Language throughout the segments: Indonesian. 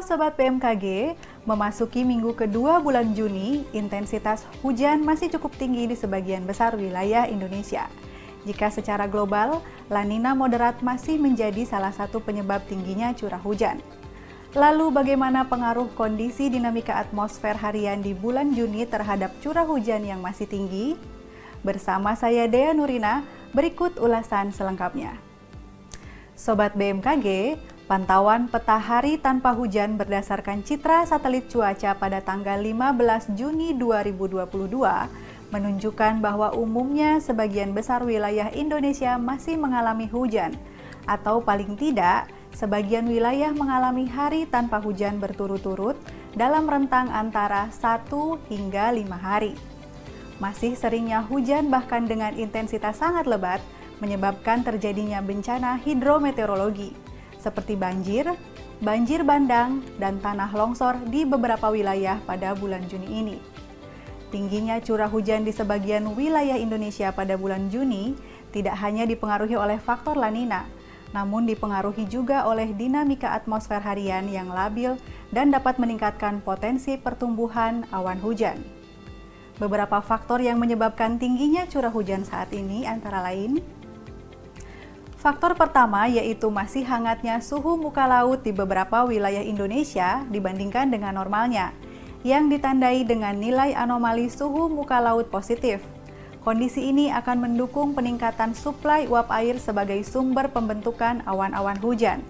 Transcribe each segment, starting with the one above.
Sobat BMKG, memasuki minggu kedua bulan Juni, intensitas hujan masih cukup tinggi di sebagian besar wilayah Indonesia. Jika secara global, La Nina moderat masih menjadi salah satu penyebab tingginya curah hujan. Lalu bagaimana pengaruh kondisi dinamika atmosfer harian di bulan Juni terhadap curah hujan yang masih tinggi? Bersama saya Dea Nurina, berikut ulasan selengkapnya. Sobat BMKG, pantauan peta hari tanpa hujan berdasarkan citra satelit cuaca pada tanggal 15 Juni 2022 menunjukkan bahwa umumnya sebagian besar wilayah Indonesia masih mengalami hujan, atau paling tidak, sebagian wilayah mengalami hari tanpa hujan berturut-turut dalam rentang antara 1 hingga 5 hari. Masih seringnya hujan bahkan dengan intensitas sangat lebat menyebabkan terjadinya bencana hidrometeorologi seperti banjir, banjir bandang, dan tanah longsor di beberapa wilayah pada bulan Juni ini. Tingginya curah hujan di sebagian wilayah Indonesia pada bulan Juni tidak hanya dipengaruhi oleh faktor La Nina, namun dipengaruhi juga oleh dinamika atmosfer harian yang labil dan dapat meningkatkan potensi pertumbuhan awan hujan. Beberapa faktor yang menyebabkan tingginya curah hujan saat ini antara lain: faktor pertama yaitu masih hangatnya suhu muka laut di beberapa wilayah Indonesia dibandingkan dengan normalnya, yang ditandai dengan nilai anomali suhu muka laut positif. Kondisi ini akan mendukung peningkatan suplai uap air sebagai sumber pembentukan awan-awan hujan.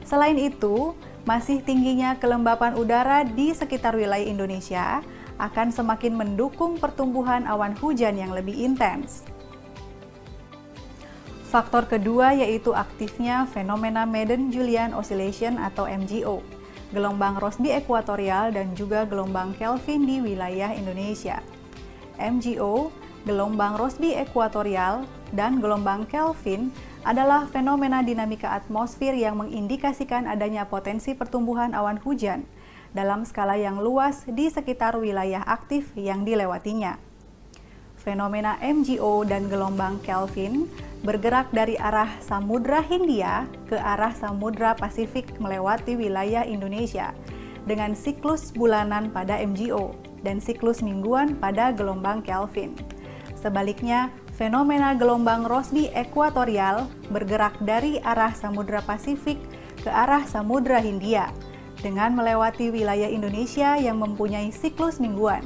Selain itu, masih tingginya kelembapan udara di sekitar wilayah Indonesia akan semakin mendukung pertumbuhan awan hujan yang lebih intens. Faktor kedua yaitu aktifnya fenomena Madden-Julian Oscillation atau MJO, gelombang Rossby ekuatorial dan juga gelombang Kelvin di wilayah Indonesia. MJO, gelombang Rossby ekuatorial, dan gelombang Kelvin adalah fenomena dinamika atmosfer yang mengindikasikan adanya potensi pertumbuhan awan hujan dalam skala yang luas di sekitar wilayah aktif yang dilewatinya. Fenomena MJO dan gelombang Kelvin bergerak dari arah Samudra Hindia ke arah Samudra Pasifik melewati wilayah Indonesia dengan siklus bulanan pada MJO dan siklus mingguan pada gelombang Kelvin. Sebaliknya, fenomena gelombang Rossby ekuatorial bergerak dari arah Samudra Pasifik ke arah Samudra Hindia dengan melewati wilayah Indonesia yang mempunyai siklus mingguan.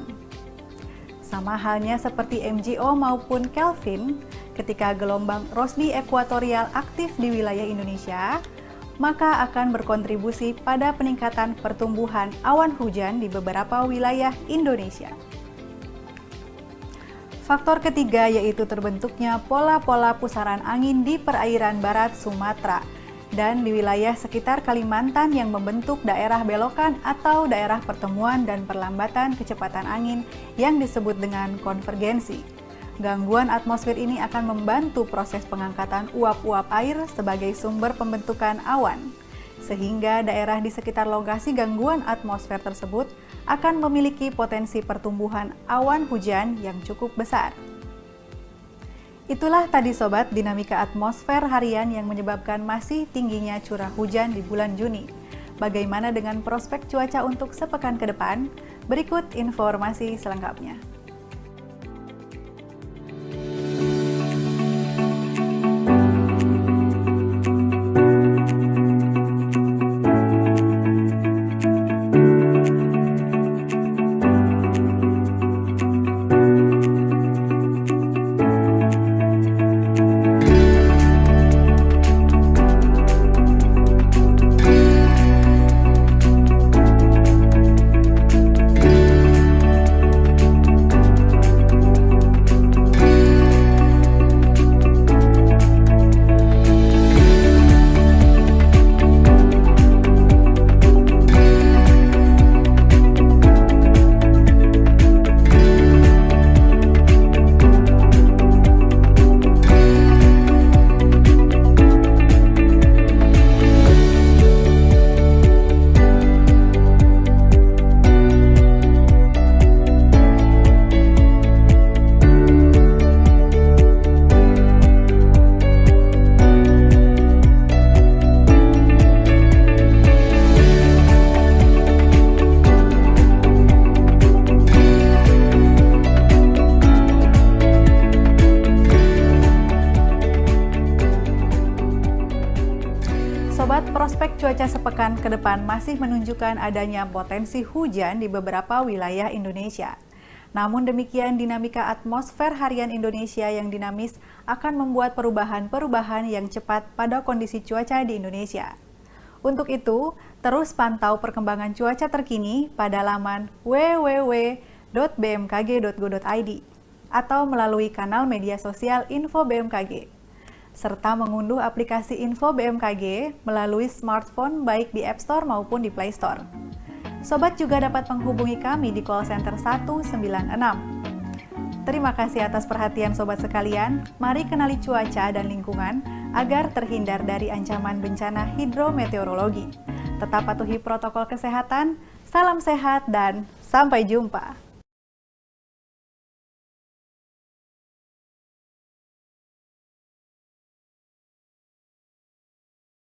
Sama halnya seperti MJO maupun Kelvin, ketika gelombang Rossby ekuatorial aktif di wilayah Indonesia, maka akan berkontribusi pada peningkatan pertumbuhan awan hujan di beberapa wilayah Indonesia. Faktor ketiga yaitu terbentuknya pola-pola pusaran angin di perairan barat Sumatera dan di wilayah sekitar Kalimantan yang membentuk daerah belokan atau daerah pertemuan dan perlambatan kecepatan angin yang disebut dengan konvergensi. Gangguan atmosfer ini akan membantu proses pengangkatan uap-uap air sebagai sumber pembentukan awan, sehingga daerah di sekitar lokasi gangguan atmosfer tersebut akan memiliki potensi pertumbuhan awan hujan yang cukup besar. Itulah tadi sobat dinamika atmosfer harian yang menyebabkan masih tingginya curah hujan di bulan Juni. Bagaimana dengan prospek cuaca untuk sepekan ke depan? Berikut informasi selengkapnya. cuaca sepekan ke depan masih menunjukkan adanya potensi hujan di beberapa wilayah Indonesia. Namun demikian, dinamika atmosfer harian Indonesia yang dinamis akan membuat perubahan-perubahan yang cepat pada kondisi cuaca di Indonesia. Untuk itu, terus pantau perkembangan cuaca terkini pada laman www.bmkg.go.id atau melalui kanal media sosial Info BMKG, serta mengunduh aplikasi Info BMKG melalui smartphone baik di App Store maupun di Play Store. Sobat juga dapat menghubungi kami di call center 196. Terima kasih atas perhatian sobat sekalian. Mari kenali cuaca dan lingkungan agar terhindar dari ancaman bencana hidrometeorologi. Tetap patuhi protokol kesehatan, salam sehat dan sampai jumpa.